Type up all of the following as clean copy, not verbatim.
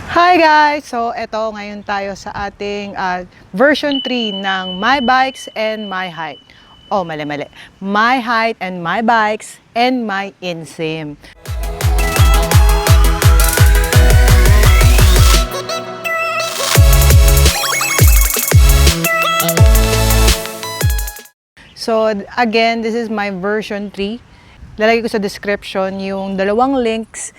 Hi guys! So eto ngayon tayo sa ating version 3 ng My Bikes and My Height. Oh, mali. My Height and My Bikes and My Insim. So again, this is my version 3. Lalagay ko sa description yung dalawang links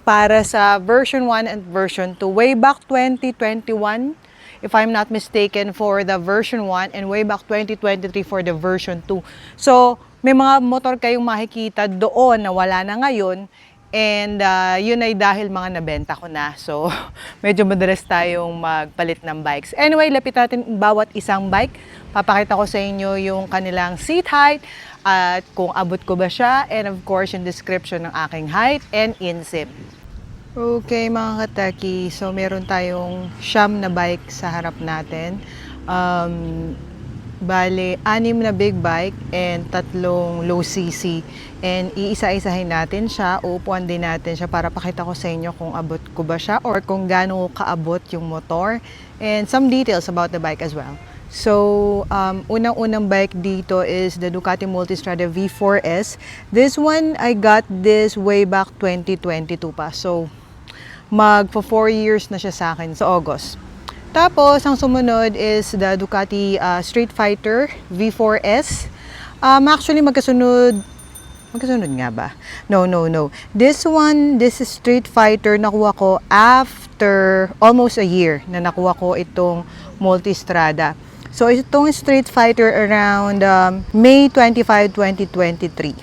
para sa version 1 and version 2. Way back 2021, if I'm not mistaken, for the version 1 and way back 2023 for the version 2. So, may mga motor kayong makikita doon na wala na ngayon. And yun ay dahil mga nabenta ko na. So, medyo madalas tayong magpalit ng bikes. Anyway, lapit natin bawat isang bike. Papakita ko sa inyo yung kanilang seat height at kung abot ko ba siya. And of course, yung description ng aking height and insim. Okay mga kataki, so meron tayong siyam na bike sa harap natin. Bale, 6 na big bike and 3 low CC. And iisa-isahin natin siya, uupuan din natin siya para pakita ko sa inyo kung abot ko ba siya or kung gaano kaabot yung motor. And some details about the bike as well. So, unang-unang bike dito is the Ducati Multistrada V4S. This one, I got this way back 2022 pa. So, magpo 4 years na siya sa akin sa August. Tapos, ang sumunod is the Ducati Street Fighter V4S. Actually, magkasunod nga ba? No. This is Street Fighter. Nakuha ko after almost a year na nakuha ko itong Multistrada. So, itong Street Fighter around May 25, 2023.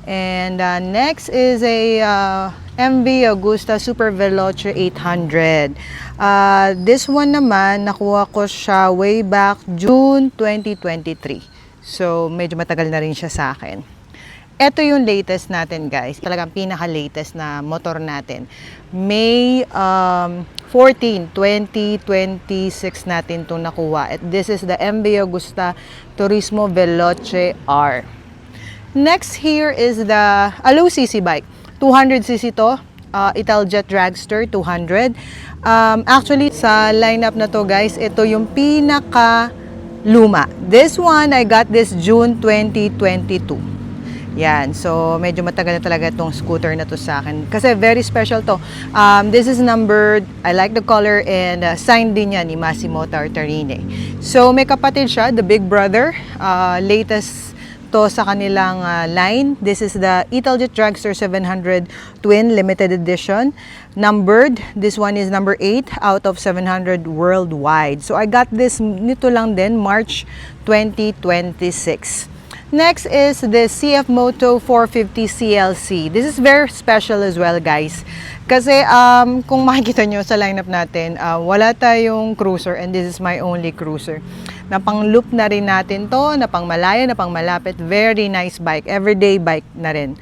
And next is a MV Agusta Super Veloce 800. This one naman, nakuha ko siya way back June 2023. So, medyo matagal na rin siya sa akin. Ito yung latest natin guys. Talagang pinaka-latest na motor natin. May 14, 2026 natin itong nakuha. At this is the MV Agusta Turismo Veloce R. Next here is the low CC bike. 200cc to. Italjet Dragster 200. Actually, sa lineup na to guys, ito yung pinaka luma. This one, I got this June 2022. Yan. So, medyo matagal na talaga itong scooter na to sa akin. Kasi very special to. This is numbered. I like the color and signed din yan ni Massimo Tartarini. So, may kapatid siya, the big brother. Latest to sa kanilang line. This is the Italjet Dragster 700 Twin Limited Edition. Numbered. This one is number 8 out of 700 worldwide. So, I got this nito lang din, March 2026. Next is the CF Moto 450 CLC. This is very special as well, guys. Kasi kung makikita nyo sa lineup natin, wala tayong cruiser and this is my only cruiser. Na pang loop na rin natin to, na pang malaya, na pang malapit. Very nice bike. Everyday bike na rin.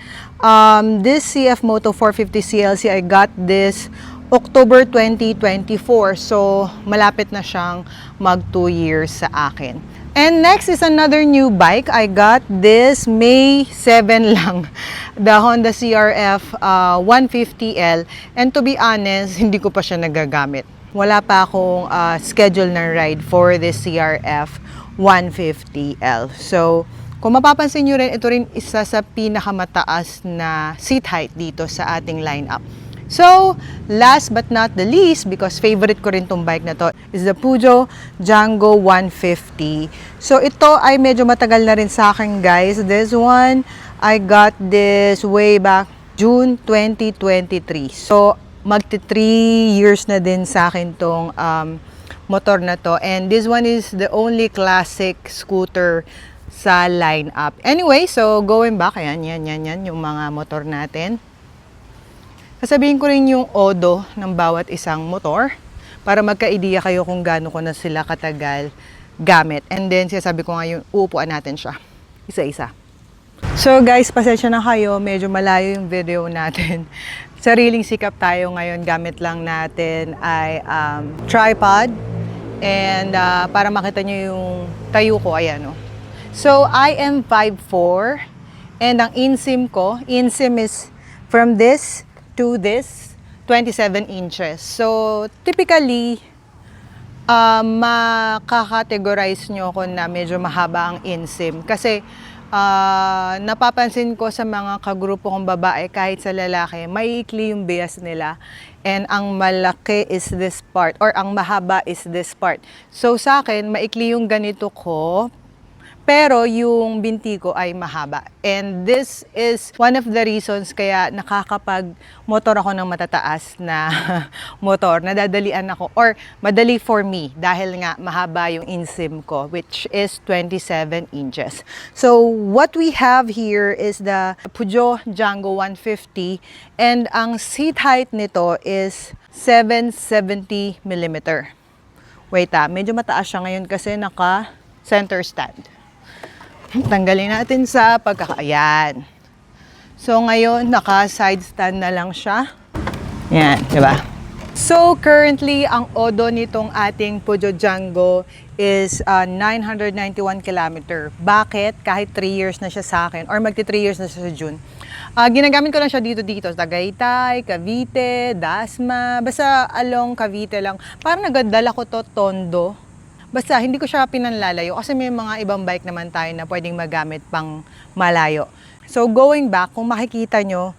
This CF Moto 450 CLC, I got this October 2024. So, malapit na siyang mag 2 years sa akin. And next is another new bike. I got this May 7 lang. The Honda CRF 150L. And to be honest, hindi ko pa siya nagagamit. Wala pa akong schedule na ride for this CRF 150L. So, kung mapapansin nyo rin, ito rin isa sa pinakamataas na seat height dito sa ating lineup. So, last but not the least, because favorite ko rin tong bike na to, is the Peugeot Django 150. So, ito ay medyo matagal na rin sa akin, guys. This one, I got this way back June 2023. So, magti 3 years na din sa akin tong motor na to. And this one is the only classic scooter sa lineup. Anyway, so going back, yan, yung mga motor natin. Sasabihin ko rin yung odo ng bawat isang motor para magka-idea kayo kung gaano ko na sila katagal gamit. And then, sasabi ko nga yung uupuan natin siya. Isa-isa. So guys, pasensya na kayo. Medyo malayo yung video natin. Sariling sikap tayo ngayon. Gamit lang natin ay tripod. And para makita nyo yung tayo ko, ayan o. So, I am 5'4". And ang insim ko, insim is from this to this 27 inches. So, typically, makakategorize nyo ko na medyo mahaba ang inseam. Kasi, napapansin ko sa mga kagrupo kong babae, kahit sa lalaki, maiikli yung bias nila. And ang malaki is this part, or ang mahaba is this part. So, sa akin, maikli yung ganito ko, pero yung binti ko ay mahaba. And this is one of the reasons kaya nakakapag-motor ako ng matataas na motor. Nadadalian ako, or madali for me dahil nga mahaba yung inseam ko, which is 27 inches. So what we have here is the Peugeot Django 150, and ang seat height nito is 770 mm. Wait medyo mataas siya ngayon kasi naka center stand. Tanggalin natin sa pagkakaayan. So, ngayon, naka-side stand na lang siya. Yan, di ba? So, currently, ang odo nitong ating Peugeot Django is 991 km. Bakit? Kahit 3 years na siya sa akin, or magti 3 years na siya sa June. Ginagamit ko lang siya dito, Tagaytay, Cavite, Dasma, basta along Cavite lang. Parang nagadala ko to Tondo. Basta, hindi ko siya pinanlalayo kasi may mga ibang bike naman tayo na pwedeng magamit pang malayo. So, going back, kung makikita nyo,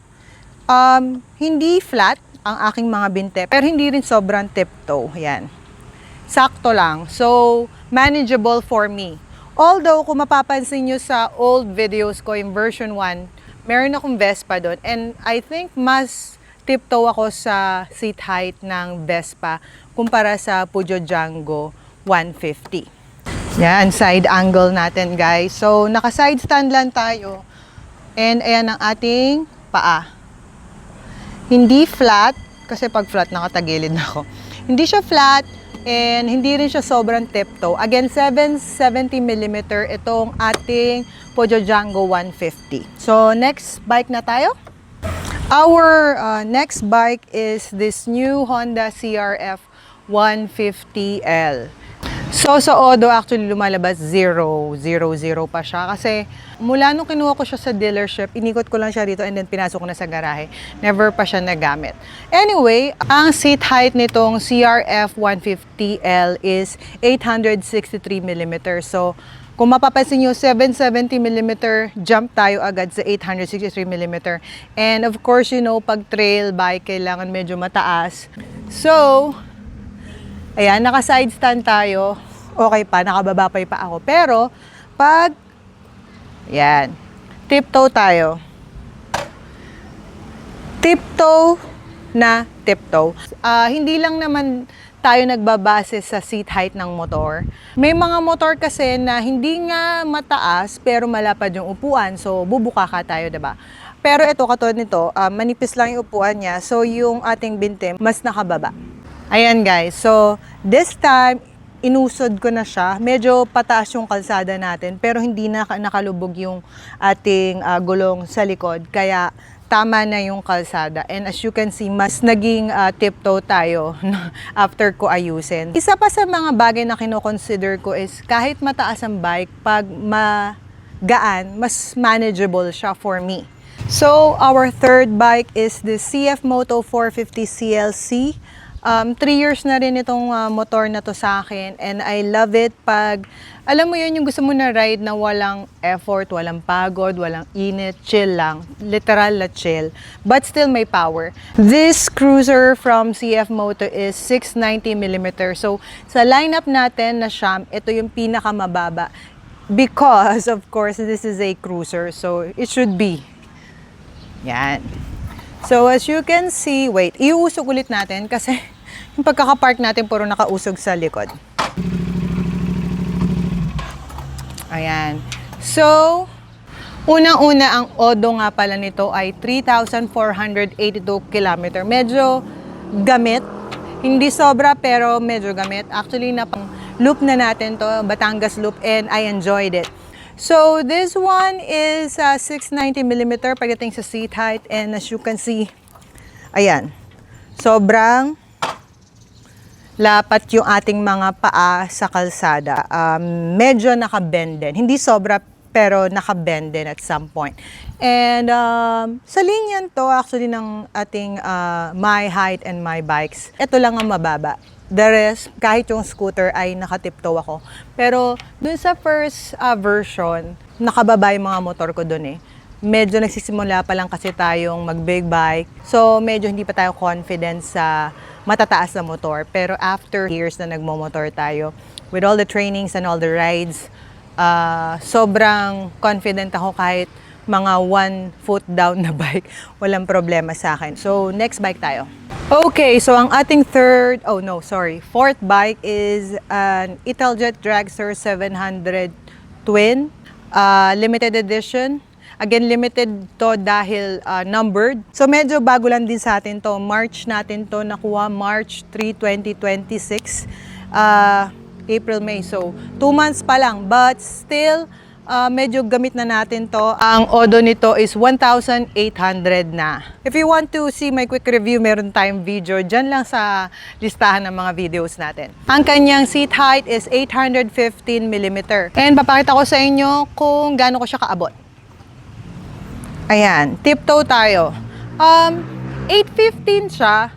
hindi flat ang aking mga binte, pero hindi rin sobrang tiptoe. Yan. Sakto lang. So, manageable for me. Although, kung mapapansin nyo sa old videos ko, yung version 1, meron akong Vespa doon. And I think mas tiptoe ako sa seat height ng Vespa kumpara sa Peugeot Django 150. Yan, side angle natin guys. So, naka-side stand lang tayo. And ayan ang ating paa. Hindi flat, kasi pag flat nakatagilid na ako. Hindi siya flat, and hindi rin siya sobrang tiptoe. Again, 770 mm itong ating Peugeot Django 150. So, next bike na tayo. Our next bike is this new Honda CRF 150L. So, sa Odo, actually, lumalabas 0, 0, 0 pa siya. Kasi, mula nung kinuha ko siya sa dealership, inikot ko lang siya dito and then pinasok ko na sa garahe. Never pa siya nagamit. Anyway, ang seat height nitong CRF 150L is 863 mm. So, kung mapapansin nyo, 770 mm, jump tayo agad sa 863 mm. And of course, you know, pag trail bike, kailangan medyo mataas. So, ayan, naka-side stand tayo. Okay pa, nakababapay pa ako. Pero, pag, ayan, tiptoe tayo. Tiptoe na tiptoe. Hindi lang naman tayo nagbabase sa seat height ng motor. May mga motor kasi na hindi nga mataas, pero malapad yung upuan. So, bubuka ka tayo, diba? Pero ito, katulad nito, manipis lang yung upuan niya. So, yung ating binte, mas nakababa. Ayan guys, so this time, inusod ko na siya. Medyo pataas yung kalsada natin, pero hindi na nakalubog yung ating gulong sa likod. Kaya tama na yung kalsada. And as you can see, mas naging tiptoe tayo after ko ayusin. Isa pa sa mga bagay na kinoconsider ko is kahit mataas ang bike, pag magaan, mas manageable siya for me. So, our third bike is the CF Moto 450 CLC. 3 years na rin itong motor na to sa akin, and I love it pag, alam mo yun, yung gusto mo na ride na walang effort, walang pagod, walang init, chill lang. Literal na chill, but still may power. This cruiser from CF Moto is 690 mm. So, sa lineup natin na Sham, ito yung pinakamababa. Because, of course, this is a cruiser, so it should be. Yan. So, as you can see, wait, iusog ulit natin kasi yung pagkakapark natin puro nakausog sa likod. Ayan. So, unang-una, ang odo nga pala nito ay 3,482 km. Medyo gamit. Hindi sobra, pero medyo gamit. Actually, napang loop na natin to, Batangas loop, and I enjoyed it. So, this one is 690 mm pagdating sa seat height, and as you can see, ayan, sobrang lapat yung ating mga paa sa kalsada. Medyo nakabend din. Hindi sobra, pero naka-bend din at some point. And sa linyan to actually ng ating My Height and My Bikes, ito lang ang mababa. The rest, kahit yung scooter ay nakatiptoe ako. Pero dun sa first version, nakababa yung mga motor ko dun eh. Medyo nagsisimula pa lang kasi tayong mag-big bike. So medyo hindi pa tayo confident sa matataas na motor. Pero after years na nagmo-motor tayo, with all the trainings and all the rides, sobrang confident ako kahit mga 1 foot down na bike, walang problema sa akin. So next bike tayo. Okay, so ang ating fourth bike is an Italjet Dragster 700 Twin, limited edition. Again, limited to dahil numbered. So medyo bago lang din sa atin to. March natin to nakuha, March 3, 2026. April, May. So 2 months pa lang. But still, medyo gamit na natin to. Ang odo nito is 1,800 na. If you want to see my quick review, meron tayong video dyan lang sa listahan ng mga videos natin. Ang kanyang seat height is 815 mm. And papakita ko sa inyo kung gaano ko siya kaabot. Ayan, tiptoe tayo. 815 siya.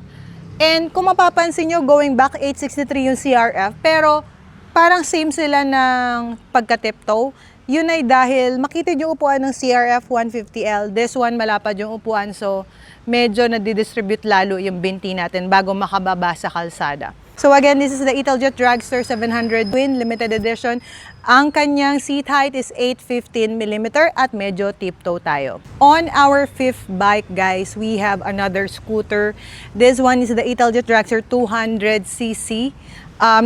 And kung mapapansin nyo, going back, 863 yung CRF. Pero parang same sila ng pagka-tiptoe. Yun ay dahil makita yung upuan ng CRF 150L. This one, malapad yung upuan. So, medyo nadidistribute lalo yung binti natin bago makababa sa kalsada. So again, this is the Italjet Dragster 700 Twin Limited Edition. Ang kanyang seat height is 815 mm at medyo tiptoe tayo. On our fifth bike, guys, we have another scooter. This one is the Italjet Dragster 200cc.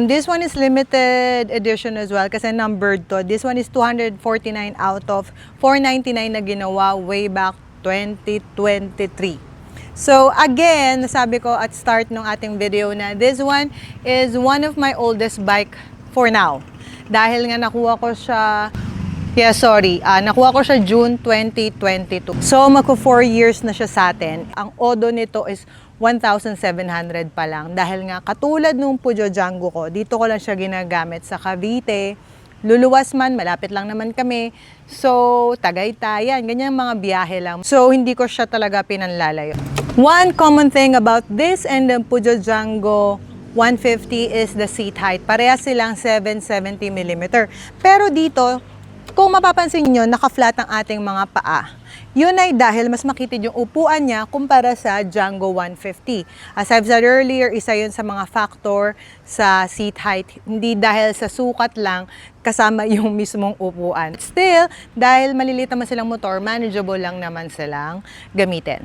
This one is limited edition as well kasi numbered to. This one is 249 out of 499 na ginawa way back 2023. So again, nasabi ko at start ng ating video na this one is one of my oldest bike for now. Dahil nga nakuha ko siya, nakuha ko siya June 2022. So magko 4 years na siya sa atin. Ang odo nito is 1,700 pa lang. Dahil nga katulad nung Pujo Django ko, dito ko lang siya ginagamit sa Cavite. Luluwas man, malapit lang naman kami. So, Tagaytay, yan, ganyan mga biyahe lang. So, hindi ko siya talaga pinanlalayo. One common thing about this and the Pujo Django 150 is the seat height. Parehas silang 770 mm. Pero dito, kung mapapansin nyo, naka-flat ang ating mga paa. Yun ay dahil mas makitid yung upuan niya kumpara sa Django 150. As I've said earlier, isa yun sa mga factor sa seat height. Hindi dahil sa sukat lang, kasama yung mismong upuan. Still, dahil maliliit naman silang motor, manageable lang naman silang gamitin.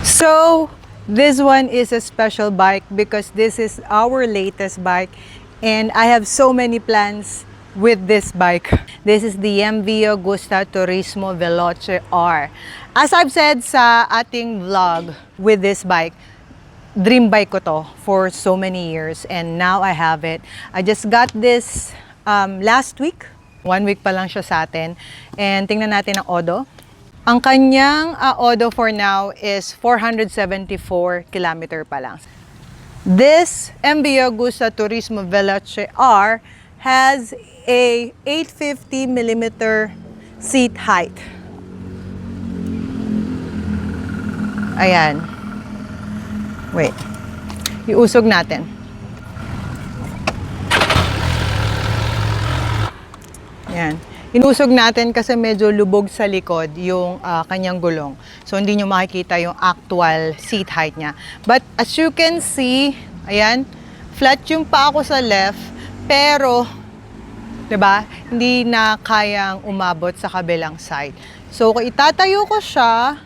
So, this one is a special bike because this is our latest bike and I have so many plans with this bike. This is the MV Agusta Turismo Veloce R. As I've said sa ating vlog with this bike, dream bike ko to for so many years and now I have it. I just got this last week. 1 week pa lang siya sa atin. And tingnan natin ang odo. Ang kanyang odo for now is 474 km pa lang. This MV Agusta Turismo Veloce R has a 850 mm seat height. Ayan. Wait. Iusog natin. Ayan. Inusog natin kasi medyo lubog sa likod yung kanyang gulong. So, hindi nyo makikita yung actual seat height niya. But, as you can see, ayan, flat yung paa ko sa left, pero, diba, hindi na kayang umabot sa kabilang side. So, kung itatayo ko siya,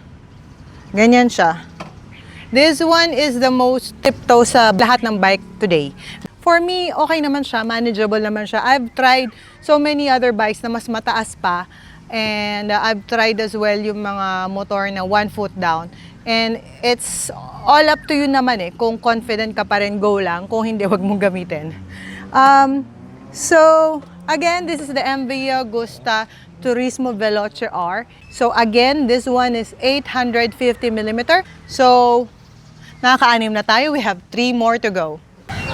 ganyan siya. This one is the most tiptoe sa lahat ng bike today. For me, okay naman siya, manageable naman siya. I've tried so many other bikes na mas mataas pa. And I've tried as well yung mga motor na 1 foot down. And it's all up to you naman eh. Kung confident ka pa rin, go lang. Kung hindi, wag mong gamitin. So, again, this is the MV Agusta Turismo Veloce R. So, again, this one is 850 mm. So, nakaka-anim na tayo. We have 3 more to go.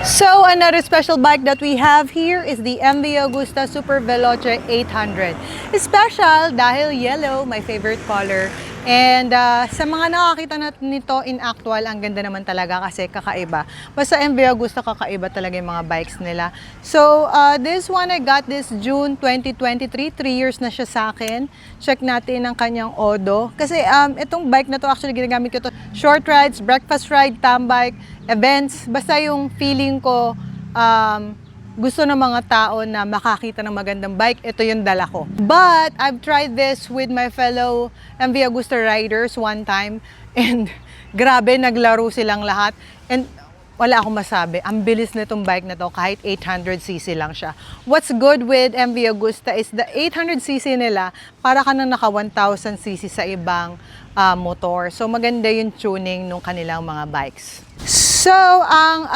So another special bike that we have here is the MV Agusta Super Veloce 800. Special dahil yellow, my favorite color. And sa mga nakakita natin nito in actual, ang ganda naman talaga kasi kakaiba. Basta MV Agusta, kakaiba talaga yung mga bikes nila. So this one, I got this June 2023. 3 years na siya sa akin. Check natin ang kanyang odo. Kasi itong bike na to, actually ginagamit ko to short rides, breakfast ride, tambike, events. Basta yung feeling ko, gusto ng mga tao na makakita ng magandang bike, ito yung dala ko. But I've tried this with my fellow MV Agusta riders one time and grabe, naglaro silang lahat and wala akong masabi. Ang bilis nitong bike na to kahit 800cc lang siya. What's good with MV Agusta is the 800cc nila para ka nang naka 1000cc sa ibang motor. So maganda yung tuning ng kanilang mga bikes. So ang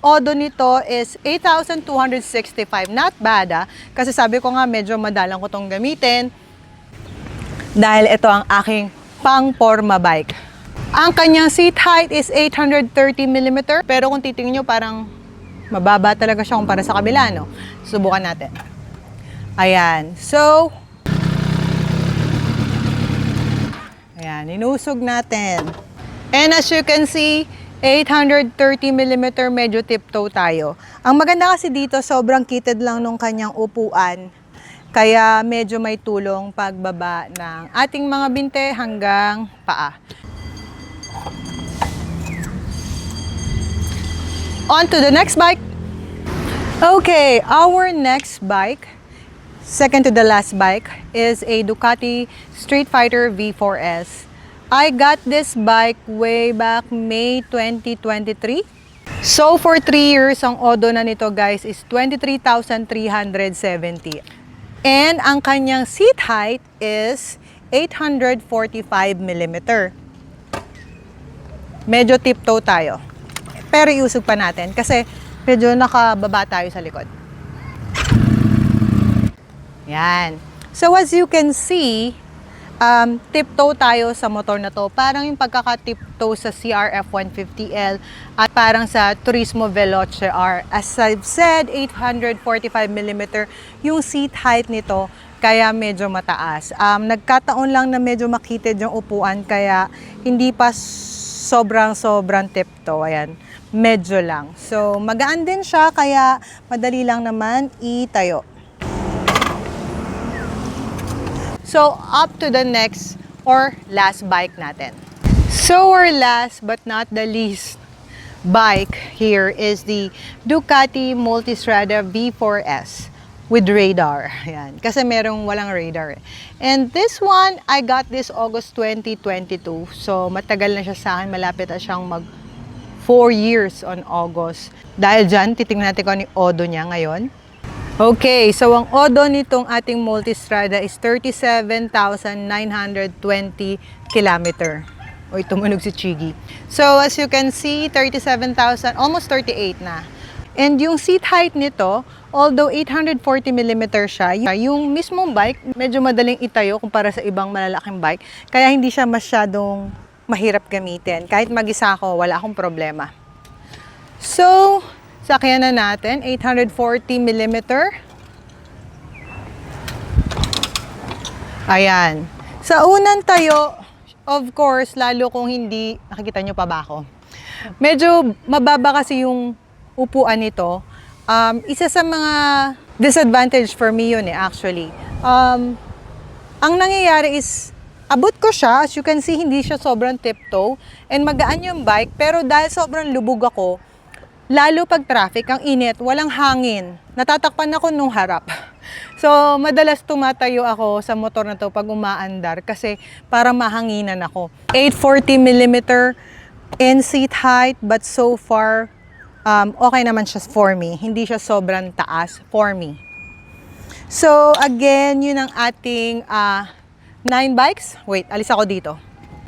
odo nito is 8,265. Not bad kasi sabi ko nga medyo madalang ko tong gamitin dahil ito ang aking pang-forma bike. Ang kanyang seat height is 830mm pero kung titingnan nyo parang mababa talaga siya kumpara sa kabila, no? Subukan natin. Ayan. So, ayan, inusog natin. And as you can see, 830mm, medyo tiptoe tayo. Ang maganda kasi dito, sobrang kitted lang nung kanyang upuan. Kaya medyo may tulong pagbaba ng ating mga binte hanggang paa. On to the next bike. Okay, our next bike, second to the last bike, is a Ducati Street Fighter V4S. I got this bike way back May 2023. So for 3 years, ang odo na nito guys is 23,370. And ang kanyang seat height is 845mm. Medyo tiptoe tayo. Pero iusog pa natin kasi medyo nakababa tayo sa likod. Yan. So as you can see, tiptoe tayo sa motor na to. Parang yung pagkaka-tiptoe sa CRF 150L at parang sa Turismo Veloce R. As I've said, 845mm yung seat height nito, kaya medyo mataas. Nagkataon lang na medyo makitid yung upuan, kaya hindi pa sobrang tiptoe. Ayan, medyo lang. So, magaan din siya, kaya madali lang naman itayo. So, up to the next or last bike natin. So, our last but not the least bike here is the Ducati Multistrada V4S with radar. Ayan. Kasi merong walang radar. And this one, I got this August 2022. So, matagal na siya sa akin. Malapit na siyang mag 4 years on August. Dahil dyan, titingnan natin kung ano yung odo niya ngayon. Okay, so ang odo nitong ating Multistrada is 37,920 km. Uy, tumunog si Chigi. So as you can see, 37,000, almost 38 na. And yung seat height nito, although 840mm siya, yung mismong bike, medyo madaling itayo kumpara sa ibang malalaking bike. Kaya hindi siya masyadong mahirap gamitin. Kahit mag-isa ako, wala akong problema. So, sakyan na natin, 840mm. Ayan. Sa unang tayo, of course, lalo kung hindi, nakikita nyo pa ba ako? Medyo mababa kasi yung upuan nito. Isa sa mga disadvantage for me yun actually. Ang nangyayari is, abot ko siya, as you can see, hindi siya sobrang tiptoe, and magaan yung bike, pero dahil sobrang lubog ako, lalo pag traffic, ang init, walang hangin. Natatakpan ako nung harap. So, madalas tumatayo ako sa motor na to pag umaandar kasi para mahanginan ako. 840mm in seat height, but so far, okay naman siya for me. Hindi siya sobrang taas for me. So, again, yun ang ating 9 bikes. Wait, alis ako dito.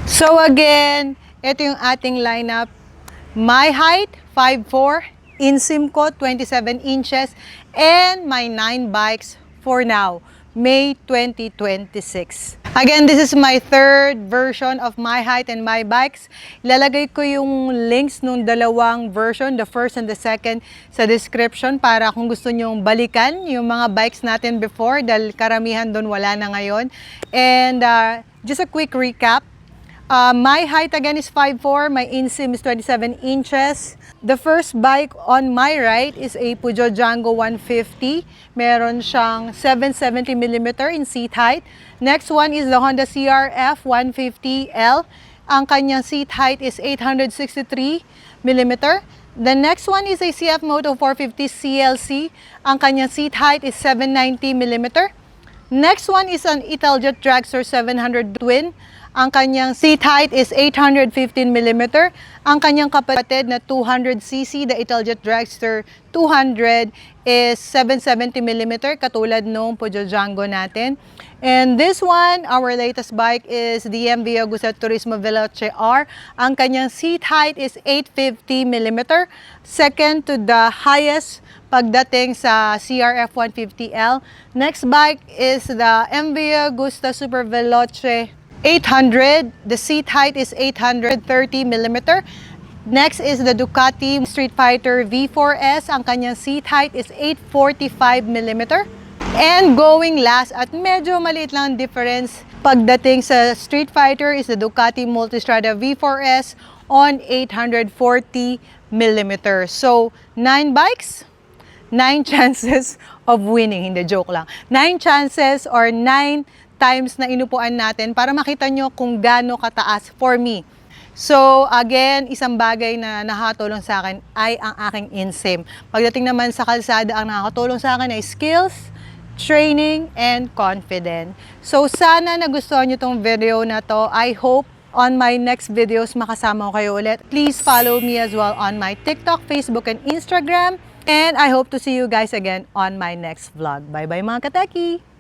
So, again, ito yung ating lineup. My height, 5'4", insim ko 27 inches, and my 9 bikes for now, May 2026. Again, this is my third version of My Height and My Bikes. Ilalagay ko yung links nung dalawang version, the first and the second, sa description para kung gusto nyong balikan yung mga bikes natin before dahil karamihan doon wala na ngayon. And just a quick recap. My height again is 5'4", my inseam is 27 inches. The first bike on my right is a Peugeot Django 150. Meron siyang 770mm in seat height. Next one is the Honda CRF 150L. Ang kanyang seat height is 863mm. The next one is a CF Moto 450 CLC. Ang kanyang seat height is 790mm. Next one is an Italjet Dragster 700 Twin. Ang kanyang seat height is 815mm. Ang kanyang kapatid na 200cc, the Italjet Dragster 200 is 770mm, katulad nung Peugeot Django natin. And this one, our latest bike is the MV Agusta Turismo Veloce R. Ang kanyang seat height is 850mm. Second to the highest pagdating sa CRF 150L. Next bike is the MV Agusta Super Veloce 800. The seat height is 830mm. Next is the Ducati Street Fighter V4S. Ang kanyang seat height is 845mm. And going last, at medyo maliit lang difference pagdating sa Street Fighter, is the Ducati Multistrada V4S on 840mm. So, 9 bikes, 9 chances of winning. Hindi, joke lang. 9 chances or 9 times na inupuan natin para makita nyo kung gaano kataas for me. So again, isang bagay na nakatulong sa akin ay ang aking inseam. Pagdating naman sa kalsada, ang nakatulong sa akin ay skills, training, and confidence. So sana nagustuhan nyo tong video na to. I hope on my next videos makasama ko kayo ulit. Please follow me as well on my TikTok, Facebook, and Instagram. And I hope to see you guys again on my next vlog. Bye-bye mga kateki!